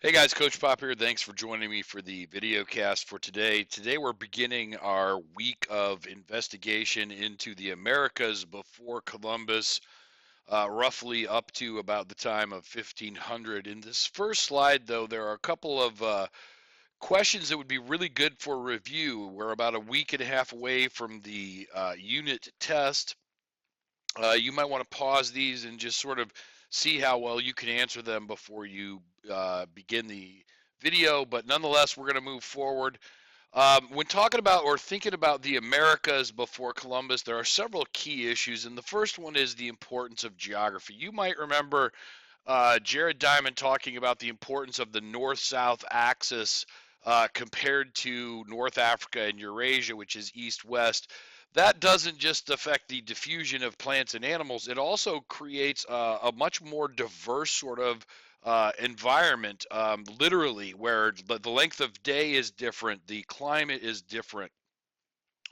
Hey guys, Coach Pop here. Thanks for joining me for the video cast for today. Today we're beginning our week of investigation into the Americas before Columbus, roughly up to about the time of 1500. In this first slide, though, there are a couple of questions that would be really good for review. We're about a week and a half away from the unit test. You might want to pause these and just sort of see how well you can answer them before you begin the video. But nonetheless, we're going to move forward. When talking about or thinking about the Americas before Columbus, there are several key issues, and the first one is the importance of geography. You might remember Jared Diamond talking about the importance of the north-south axis compared to North Africa and Eurasia, which is east-west. That doesn't just affect the diffusion of plants and animals, it also creates a much more diverse sort of environment, literally, where the length of day is different, the climate is different,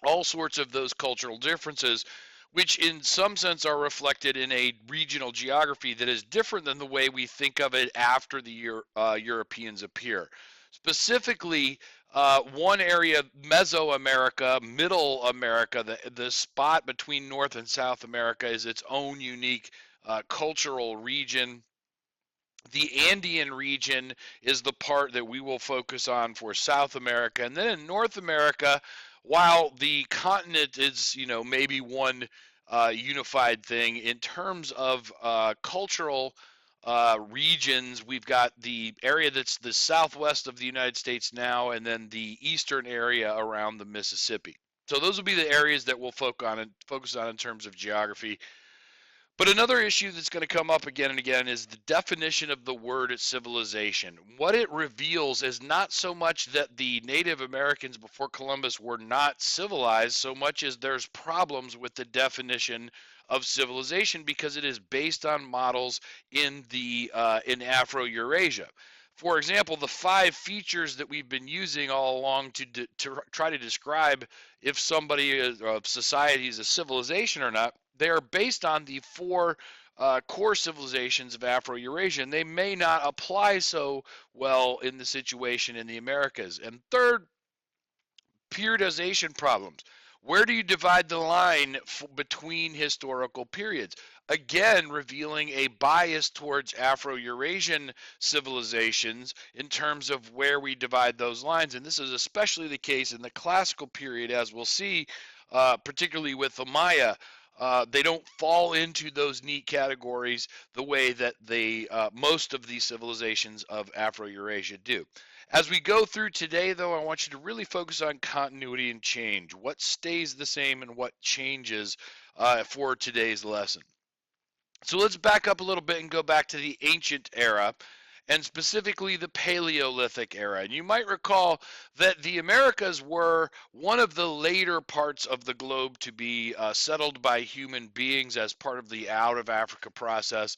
all sorts of those cultural differences, which in some sense are reflected in a regional geography that is different than the way we think of it after the Europeans appear. Specifically, one area, Mesoamerica, Middle America, the spot between North and South America, is its own unique cultural region. The Andean region is the part that we will focus on for South America. And then in North America, while the continent is, maybe one unified thing, in terms of cultural regions, we've got the area that's the southwest of the United States now, and then the eastern area around the Mississippi. So those will be the areas that we'll focus on in terms of geography. But another issue that's going to come up again and again is the definition of the word civilization. What it reveals is not so much that the Native Americans before Columbus were not civilized, so much as there's problems with the definition of civilization because it is based on models in Afro-Eurasia. For example, the 5 features that we've been using all along to try to describe if somebody of society is a civilization or not, they are based on the 4 core civilizations of Afro-Eurasia, and they may not apply so well in the situation in the Americas. And third, periodization problems. Where do you divide the line between historical periods? Again, revealing a bias towards Afro-Eurasian civilizations in terms of where we divide those lines. And this is especially the case in the classical period, as we'll see, particularly with the Maya. They don't fall into those neat categories the way that most of these civilizations of Afro-Eurasia do. As we go through today, though, I want you to really focus on continuity and change. What stays the same and what changes for today's lesson. So let's back up a little bit and go back to the ancient era, and specifically the Paleolithic era. And you might recall that the Americas were one of the later parts of the globe to be settled by human beings as part of the out of Africa process.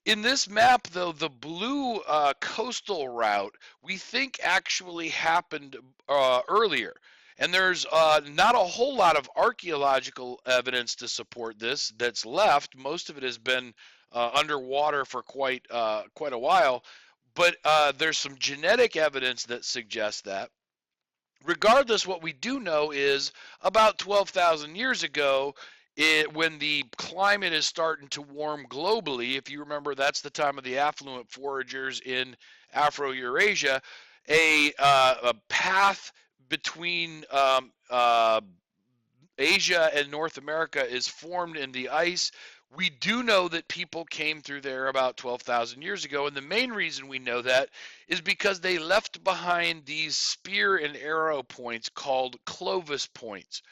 In this map, though, the blue coastal route we think actually happened earlier. And there's not a whole lot of archaeological evidence to support this that's left. Most of it has been underwater for quite a while. But there's some genetic evidence that suggests that. Regardless, what we do know is about 12,000 years ago, when the climate is starting to warm globally, if you remember, that's the time of the affluent foragers in Afro-Eurasia, a path between Asia and North America is formed in the ice. We do know that people came through there about 12,000 years ago, and the main reason we know that is because they left behind these spear and arrow points called Clovis points.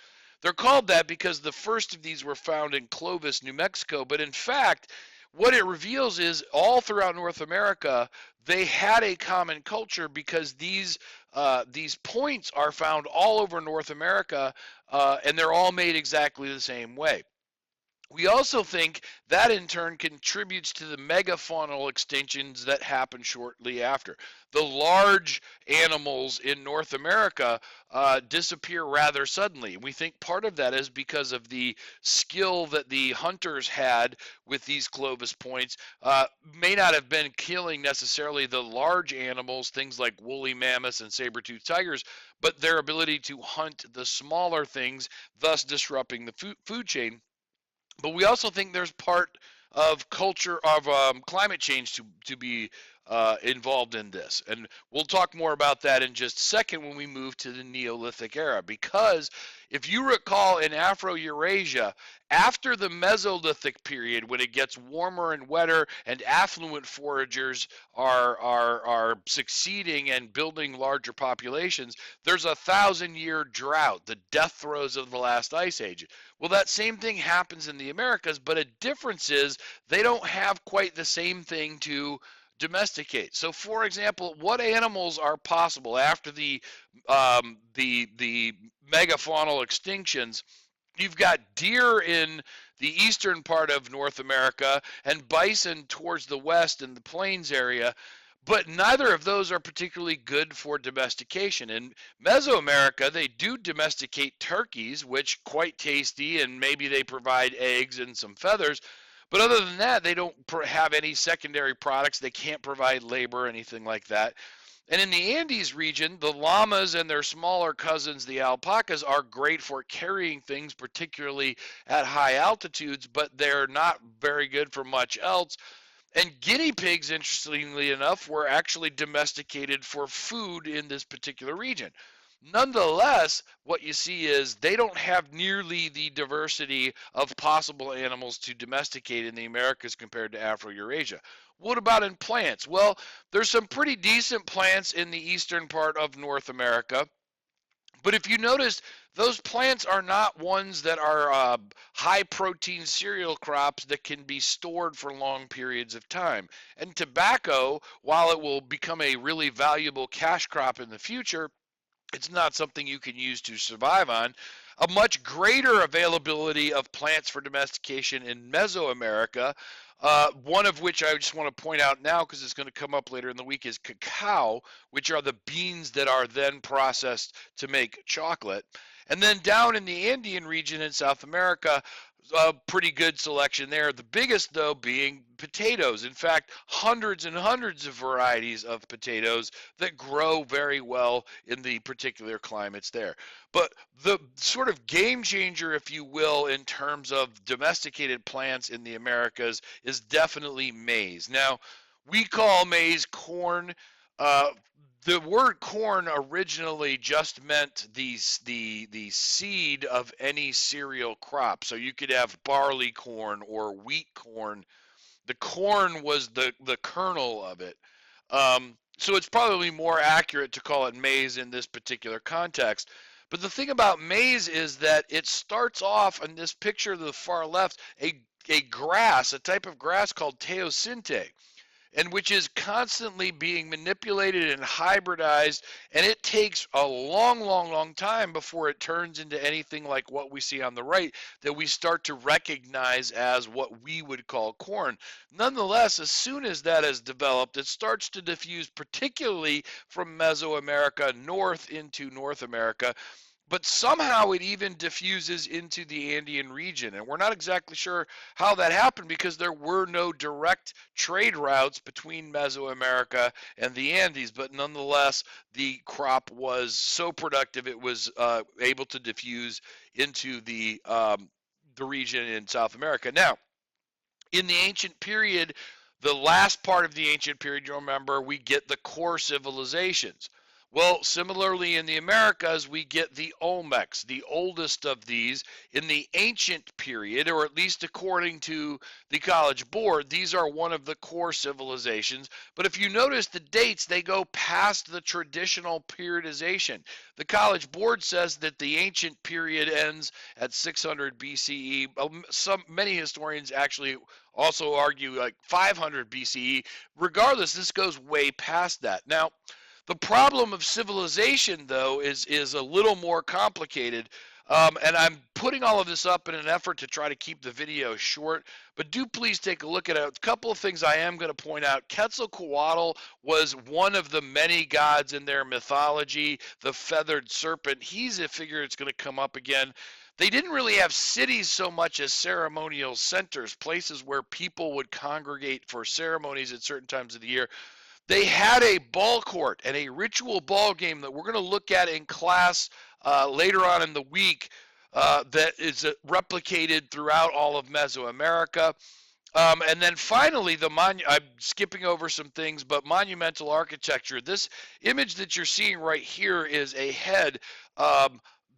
They're called that because the first of these were found in Clovis, New Mexico, but in fact, what it reveals is all throughout North America, they had a common culture because these points are found all over North America, and they're all made exactly the same way. We also think that in turn contributes to the megafaunal extinctions that happen shortly after. The large animals in North America disappear rather suddenly. We think part of that is because of the skill that the hunters had with these Clovis points. May not have been killing necessarily the large animals, things like woolly mammoths and saber-toothed tigers, but their ability to hunt the smaller things, thus disrupting the food chain. But we also think there's part of culture of climate change to be involved in this, and we'll talk more about that in just a second when we move to the Neolithic era. Because if you recall, in Afro-Eurasia, after the Mesolithic period, when it gets warmer and wetter, and affluent foragers are succeeding and building larger populations, there's a 1,000-year drought, the death throes of the last ice age. Well, that same thing happens in the Americas, but a difference is they don't have quite the same thing to domesticate. So, for example, what animals are possible after the megafaunal extinctions? You've got deer in the eastern part of North America and bison towards the west in the plains area, but neither of those are particularly good for domestication. In Mesoamerica, they do domesticate turkeys, which quite tasty, and maybe they provide eggs and some feathers. But other than that, they don't have any secondary products. They can't provide labor or anything like that. And in the Andes region, the llamas and their smaller cousins, the alpacas, are great for carrying things, particularly at high altitudes, but they're not very good for much else. And guinea pigs, interestingly enough, were actually domesticated for food in this particular region. Nonetheless, what you see is they don't have nearly the diversity of possible animals to domesticate in the Americas compared to Afro-Eurasia. What about in plants? Well, there's some pretty decent plants in the eastern part of North America. But if you notice, those plants are not ones that are high protein cereal crops that can be stored for long periods of time. And tobacco, while it will become a really valuable cash crop in the future, it's not something you can use to survive on. A much greater availability of plants for domestication in Mesoamerica, one of which I just want to point out now because it's going to come up later in the week, is cacao, which are the beans that are then processed to make chocolate. And then down in the Andean region in South America, a pretty good selection there. The biggest, though, being potatoes. In fact, hundreds and hundreds of varieties of potatoes that grow very well in the particular climates there. But the sort of game changer, if you will, in terms of domesticated plants in the Americas is definitely maize. Now, we call maize corn. Uh, the word corn originally just meant the seed of any cereal crop. So you could have barley corn or wheat corn. The corn was the kernel of it. So it's probably more accurate to call it maize in this particular context. But the thing about maize is that it starts off in this picture to the far left, a grass, a type of grass called teosinte, and which is constantly being manipulated and hybridized, and it takes a long, long, long time before it turns into anything like what we see on the right that we start to recognize as what we would call corn. Nonetheless, as soon as that is developed, it starts to diffuse, particularly from Mesoamerica north into North America, but somehow it even diffuses into the Andean region. And we're not exactly sure how that happened because there were no direct trade routes between Mesoamerica and the Andes. But nonetheless, the crop was so productive it was able to diffuse into the region in South America. Now, in the ancient period, the last part of the ancient period, you'll remember, we get the core civilizations. Well, similarly in the Americas, we get the Olmecs, the oldest of these. In the ancient period, or at least according to the College Board, these are one of the core civilizations. But if you notice the dates, they go past the traditional periodization. The College Board says that the ancient period ends at 600 BCE. Many historians actually also argue like 500 BCE. Regardless, this goes way past that. Now, the problem of civilization, though, is a little more complicated. And I'm putting all of this up in an effort to try to keep the video short, but do please take a look at it. A couple of things I am going to point out. Quetzalcoatl was one of the many gods in their mythology, the feathered serpent. He's a figure that's going to come up again. They didn't really have cities so much as ceremonial centers, places where people would congregate for ceremonies at certain times of the year. They had a ball court and a ritual ball game that we're going to look at in class later on in the week that is replicated throughout all of Mesoamerica. And then finally, I'm skipping over some things, but monumental architecture. This image that you're seeing right here is a head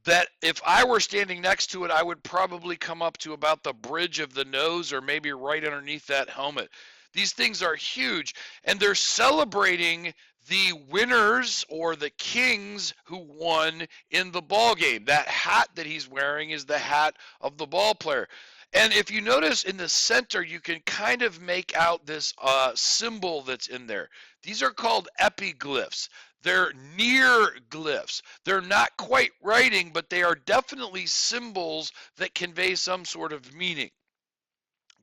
that if I were standing next to it, I would probably come up to about the bridge of the nose or maybe right underneath that helmet. These things are huge, and they're celebrating the winners or the kings who won in the ball game. That hat that he's wearing is the hat of the ball player. And if you notice in the center, you can kind of make out this symbol that's in there. These are called epiglyphs. They're near glyphs. They're not quite writing, but they are definitely symbols that convey some sort of meaning.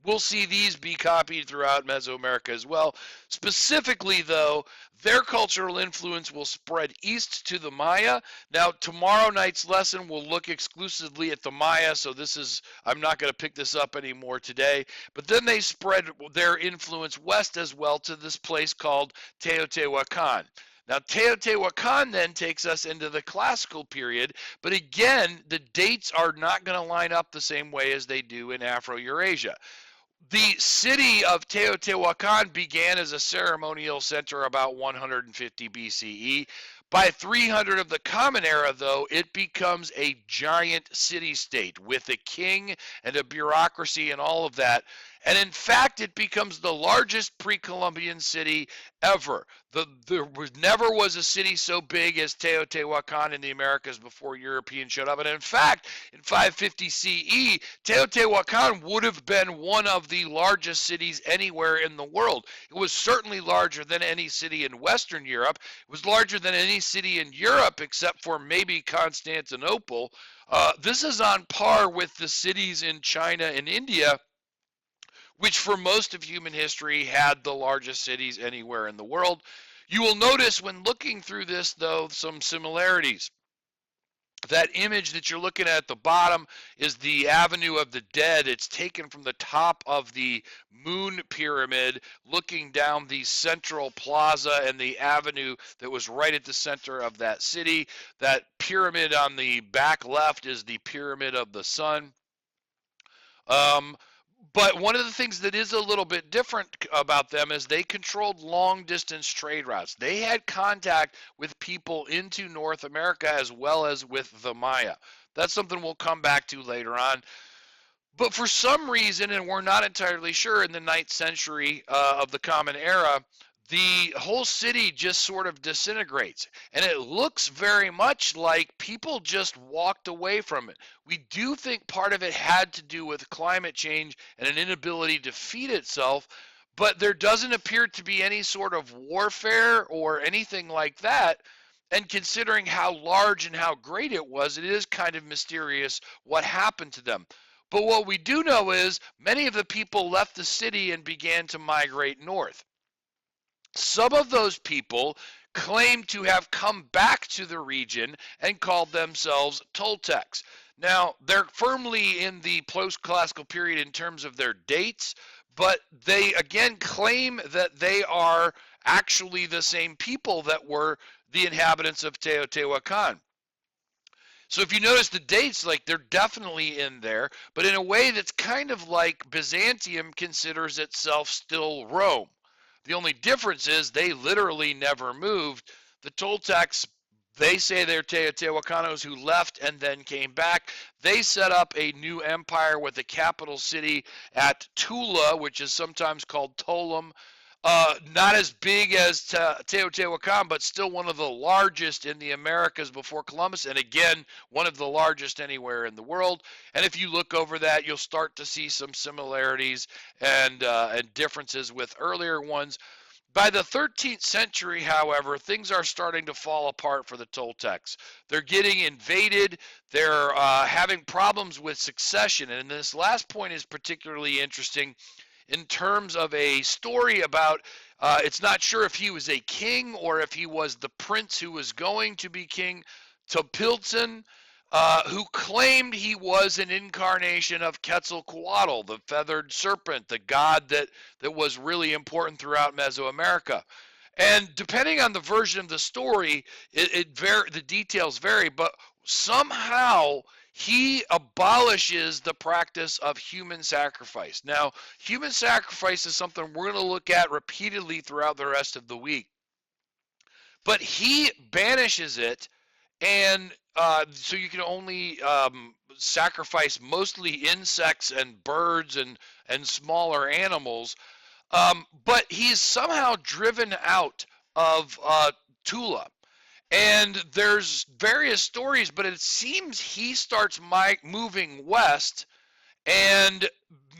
We'll see these be copied throughout Mesoamerica as well. Specifically, though, their cultural influence will spread east to the Maya. Now, tomorrow night's lesson will look exclusively at the Maya, so I'm not going to pick this up anymore today. But then they spread their influence west as well to this place called Teotihuacan. Now, Teotihuacan then takes us into the classical period, but again, the dates are not going to line up the same way as they do in Afro-Eurasia. The city of Teotihuacan began as a ceremonial center about 150 BCE. By 300 of the Common Era, though, it becomes a giant city-state with a king and a bureaucracy and all of that. And in fact, it becomes the largest pre-Columbian city ever. There never was a city so big as Teotihuacan in the Americas before Europeans showed up. And in fact, in 550 CE, Teotihuacan would have been one of the largest cities anywhere in the world. It was certainly larger than any city in Western Europe. It was larger than any city in Europe except for maybe Constantinople. This is on par with the cities in China and India, which for most of human history had the largest cities anywhere in the world. You will notice when looking through this, though, some similarities. That image that you're looking at the bottom is the Avenue of the Dead. It's taken from the top of the Moon Pyramid, looking down the central plaza and the avenue that was right at the center of that city. That pyramid on the back left is the Pyramid of the Sun. But one of the things that is a little bit different about them is they controlled long distance trade routes. They had contact with people into North America as well as with the Maya. That's something we'll come back to later on. But for some reason, and we're not entirely sure, in the 9th century of the Common Era, the whole city just sort of disintegrates. And it looks very much like people just walked away from it. We do think part of it had to do with climate change and an inability to feed itself, but there doesn't appear to be any sort of warfare or anything like that. And considering how large and how great it is kind of mysterious what happened to them. But what we do know is many of the people left the city and began to migrate north. Some of those people claim to have come back to the region and called themselves Toltecs. Now, they're firmly in the post-classical period in terms of their dates, but they again claim that they are actually the same people that were the inhabitants of Teotihuacan. So if you notice the dates, like they're definitely in there, but in a way that's kind of like Byzantium considers itself still Rome. The only difference is they literally never moved. The Toltecs, they say they're Teotihuacanos who left and then came back. They set up a new empire with a capital city at Tula, which is sometimes called Tolim. Not as big as Teotihuacan, but still one of the largest in the Americas before Columbus, and again, one of the largest anywhere in the world. And if you look over that, you'll start to see some similarities and differences with earlier ones. By the 13th century, however, things are starting to fall apart for the Toltecs. They're getting invaded. They're having problems with succession. And this last point is particularly interesting in terms of a story about it's not sure if he was a king or if he was the prince who was going to be king, Topiltzin, who claimed he was an incarnation of Quetzalcoatl, the feathered serpent, the god that was really important throughout Mesoamerica. And depending on the version of the story, the details vary, but somehow he abolishes the practice of human sacrifice. Now, human sacrifice is something we're going to look at repeatedly throughout the rest of the week, but he banishes it, and so you can only sacrifice mostly insects and birds and smaller animals. But he's somehow driven out of Tula. And there's various stories, but it seems he starts moving west, and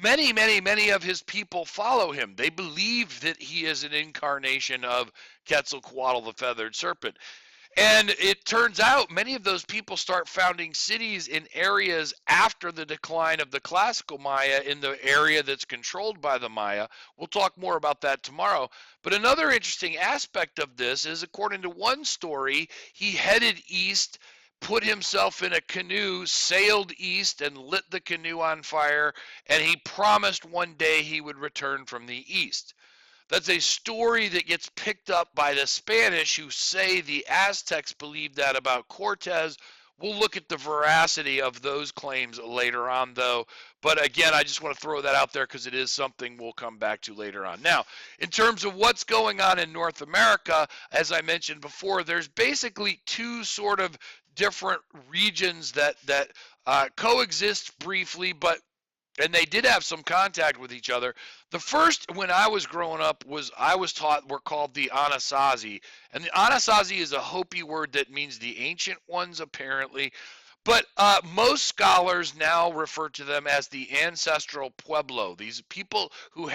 many of his people follow him. They believe that he is an incarnation of Quetzalcoatl, the feathered serpent. And it turns out many of those people start founding cities in areas after the decline of the classical Maya in the area that's controlled by the Maya. We'll talk more about that tomorrow. But another interesting aspect of this is, according to one story, he headed east, put himself in a canoe, sailed east, and lit the canoe on fire, and he promised one day he would return from the east. That's a story that gets picked up by the Spanish, who say the Aztecs believed that about Cortez. We'll look at the veracity of those claims later on, though. But again, I just want to throw that out there because it is something we'll come back to later on. Now, in terms of what's going on in North America, as I mentioned before, there's basically two sort of different regions that coexist briefly, and they did have some contact with each other. The first, when I was growing up, I was taught were called the Anasazi. And the Anasazi is a Hopi word that means the ancient ones, apparently. But most scholars now refer to them as the ancestral Pueblo. These people who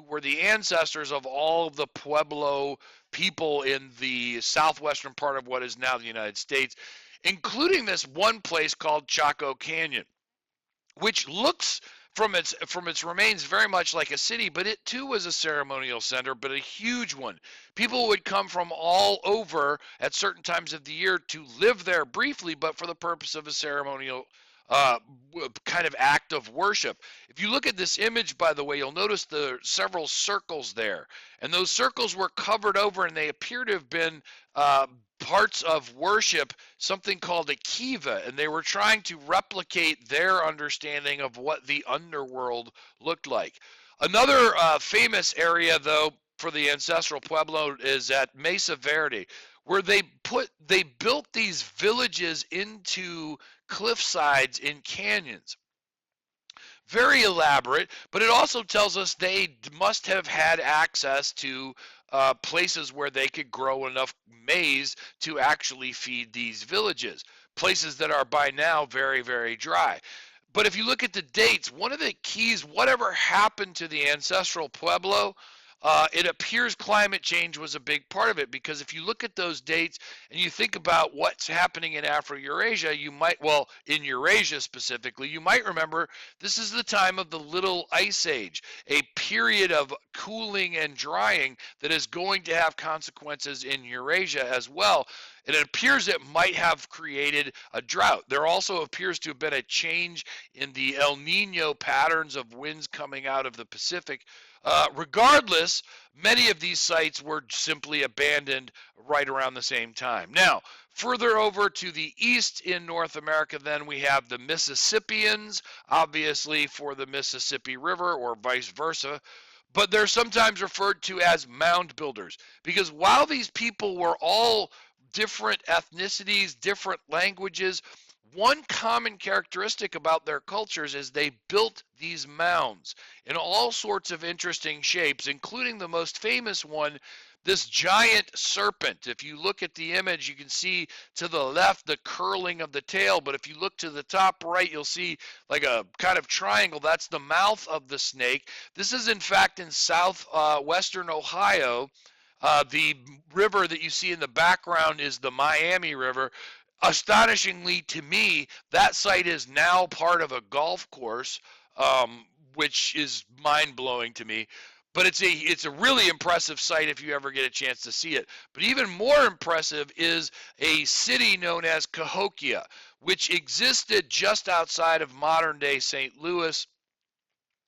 were the ancestors of all of the Pueblo people in the southwestern part of what is now the United States, including this one place called Chaco Canyon, which looks from its remains very much like a city, but it too was a ceremonial center, but a huge one. People would come from all over at certain times of the year to live there briefly, but for the purpose of a ceremonial kind of act of worship. If you look at this image, by the way, you'll notice the several circles there, and those circles were covered over, and they appear to have been parts of worship, something called a kiva, and they were trying to replicate their understanding of what the underworld looked like. Another famous area, though, for the ancestral Pueblo is at Mesa Verde, where they built these villages into cliff sides in canyons. Very elaborate, but it also tells us they must have had access to places where they could grow enough maize to actually feed these villages, places that are by now very dry. But if you look at the dates, one of the keys, whatever happened to the ancestral Pueblo, it appears climate change was a big part of it, because if you look at those dates and you think about what's happening in Afro-Eurasia, in Eurasia specifically, you might remember this is the time of the Little Ice Age, a period of cooling and drying that is going to have consequences in Eurasia as well. And it appears it might have created a drought. There also appears to have been a change in the El Nino patterns of winds coming out of the Pacific. Regardless, many of these sites were simply abandoned right around the same time. Now, further over to the east in North America, then we have the Mississippians, obviously for the Mississippi River, or vice versa. But they're sometimes referred to as mound builders, because while these people were all different ethnicities, different languages, one common characteristic about their cultures is they built these mounds in all sorts of interesting shapes, including the most famous one, this giant serpent. If you look at the image, you can see to the left the curling of the tail, but if you look to the top right, you'll see like a kind of triangle. That's the mouth of the snake. This is in fact in southwestern Ohio. The river that you see in the background is the Miami River. Astonishingly to me, that site is now part of a golf course, which is mind blowing to me. But it's a really impressive site if you ever get a chance to see it. But even more impressive is a city known as Cahokia, which existed just outside of modern day St. Louis.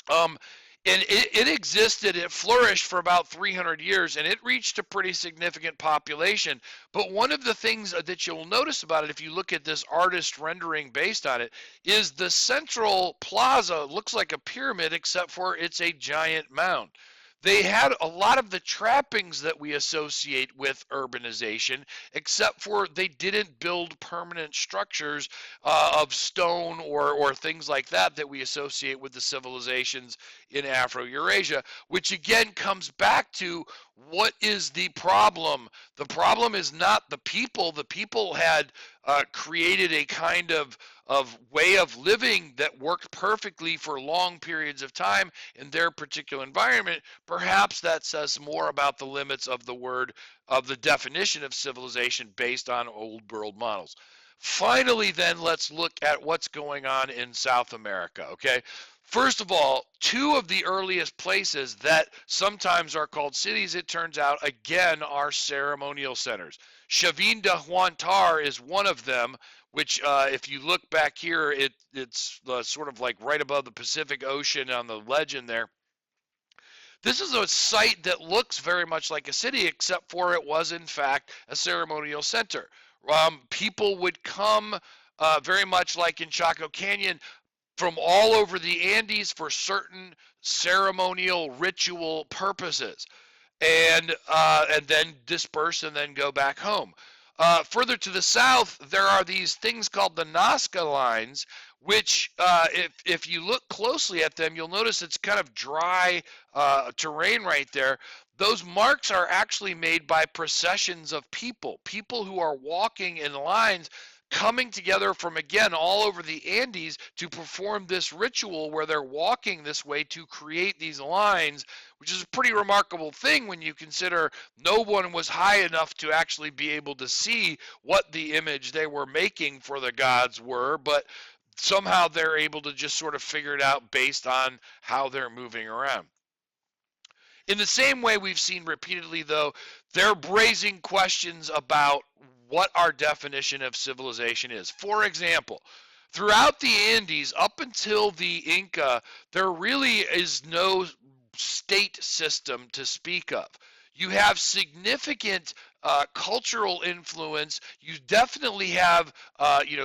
Um, and it existed, it flourished for about 300 years, and it reached a pretty significant population. But one of the things that you'll notice about it, if you look at this artist rendering based on it, is the central plaza looks like a pyramid, except for it's a giant mound. They had a lot of the trappings that we associate with urbanization, except for they didn't build permanent structures of stone or things like that we associate with the civilizations in Afro-Eurasia, which again comes back to what is the problem? The problem is not the people. The people had created a kind of way of living that worked perfectly for long periods of time in their particular environment. Perhaps that says more about the limits of the definition of civilization based on old world models. Finally, then, let's look at what's going on in South America, okay? First of all, two of the earliest places that sometimes are called cities, it turns out, again, are ceremonial centers. Chavin de Huantar is one of them, which, if you look back here, it's sort of like right above the Pacific Ocean on the legend there. This is a site that looks very much like a city, except for it was, in fact, a ceremonial center. People would come very much like in Chaco Canyon from all over the Andes for certain ceremonial ritual purposes, and then disperse and then go back home. Further to the south, there are these things called the Nazca lines, which, if you look closely at them, you'll notice it's kind of dry terrain right there. Those marks are actually made by processions of people who are walking in lines, coming together from, again, all over the Andes to perform this ritual where they're walking this way to create these lines, which is a pretty remarkable thing when you consider no one was high enough to actually be able to see what the image they were making for the gods were, but somehow they're able to just sort of figure it out based on how they're moving around. In the same way we've seen repeatedly, though, they're raising questions about what our definition of civilization is. For example, throughout the Andes, up until the Inca, there really is no state system to speak of. You have significant cultural influence. You definitely have,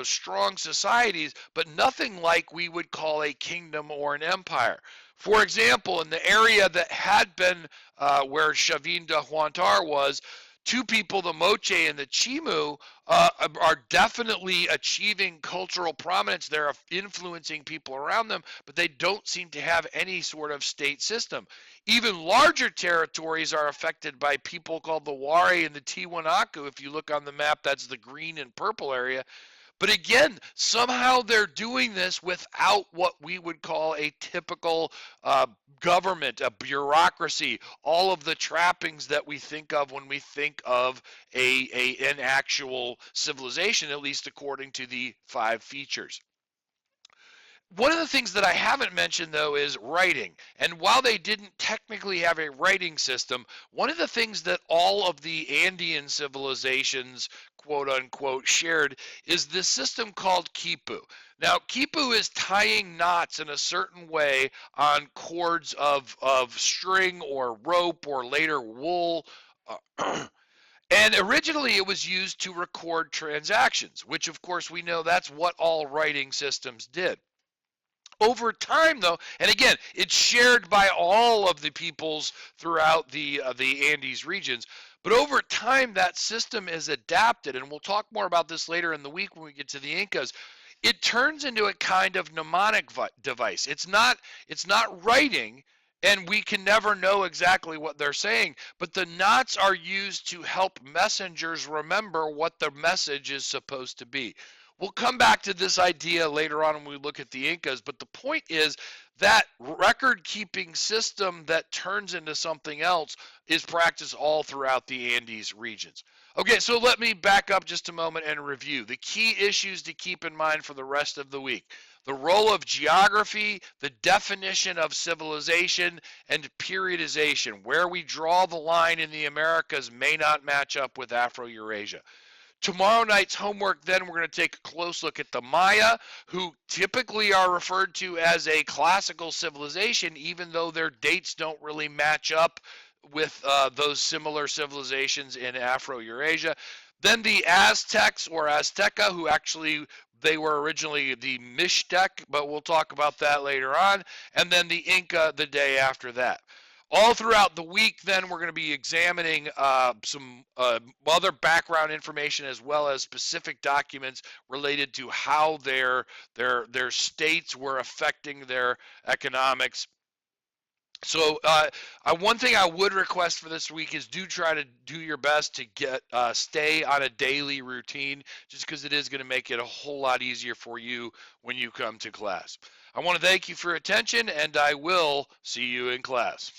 strong societies, but nothing like we would call a kingdom or an empire. For example, in the area that had been where Chavin de Huantar was, two people, the Moche and the Chimu, are definitely achieving cultural prominence. They're influencing people around them, but they don't seem to have any sort of state system. Even larger territories are affected by people called the Wari and the Tiwanaku. If you look on the map, that's the green and purple area. But again, somehow they're doing this without what we would call a typical government, a bureaucracy, all of the trappings that we think of when we think of an actual civilization, at least according to the 5 features. One of the things that I haven't mentioned, though, is writing. And while they didn't technically have a writing system, one of the things that all of the Andean civilizations, quote unquote, shared is this system called quipu. Now, quipu is tying knots in a certain way on cords of string or rope or later wool. And originally it was used to record transactions, which of course we know that's what all writing systems did. Over time, though, and again, it's shared by all of the peoples throughout the Andes regions. But over time, that system is adapted, and we'll talk more about this later in the week when we get to the Incas. It turns into a kind of mnemonic device. It's not writing, and we can never know exactly what they're saying. But the knots are used to help messengers remember what the message is supposed to be. We'll come back to this idea later on when we look at the Incas, but the point is that record keeping system that turns into something else is practiced all throughout the Andes regions. Okay, so let me back up just a moment and review the key issues to keep in mind for the rest of the week. The role of geography, the definition of civilization, and periodization. Where we draw the line in the Americas may not match up with Afro-Eurasia. Tomorrow night's homework, then we're going to take a close look at the Maya, who typically are referred to as a classical civilization, even though their dates don't really match up with those similar civilizations in Afro-Eurasia. Then the Aztecs or Azteca, who actually they were originally the Mixtec, but we'll talk about that later on. And then the Inca the day after that. All throughout the week, then, we're going to be examining some other background information as well as specific documents related to how their states were affecting their economics. So one thing I would request for this week is do try to do your best to get stay on a daily routine, just because it is going to make it a whole lot easier for you when you come to class. I want to thank you for your attention, and I will see you in class.